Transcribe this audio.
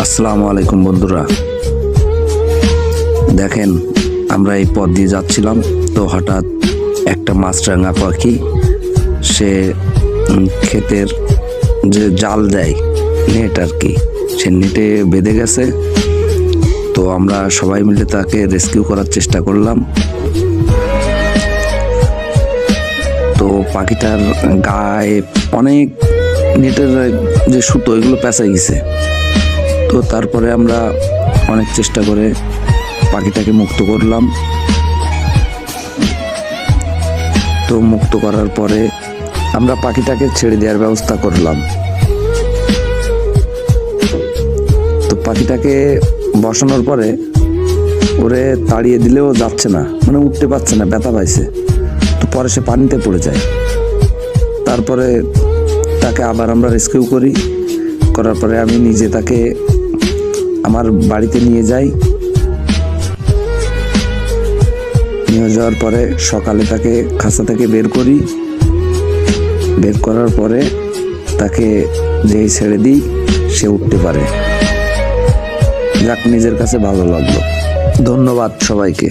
আসসালামু আলাইকুম বন্ধুরা, দেখেন আমরা এই পথ দিয়ে যাচ্ছিলাম, তো হঠাৎ একটা মাছরাঙা পাখি সে ক্ষেতের যে জাল দেয় নেট আর কি, সে নেটে বেঁধে গেছে। তো আমরা সবাই মিলে তাকে রেস্কিউ করার চেষ্টা করলাম। তো পাখিটার গায়ে অনেক নেটের যে সুতো এগুলো পেঁচা গেছে। তো তারপরে আমরা অনেক চেষ্টা করে পাখিটাকে মুক্ত করলাম। তো মুক্ত করার পরে আমরা পাখিটাকে ছেড়ে দেওয়ার ব্যবস্থা করলাম। তো পাখিটাকে বসানোর পরে ওরে তাড়িয়ে দিলেও যাচ্ছে না, মানে উঠতে পারছে না, ব্যথা পাইছে। তো পরে সে পানিতে পড়ে যায়। তারপরে তাকে আবার আমরা রেস্কিউ করার পরে আমি নিজে তাকে আমার বাড়িতে নিয়ে যাই। নিয়ে যাওয়ার পরে সকালে তাকে খাঁচা থেকে বের করার পরে তাকে যেই ছেড়ে দিই সে উঠতে পারে। যাক, নিজের কাছে ভালো লাগলো। ধন্যবাদ সবাইকে।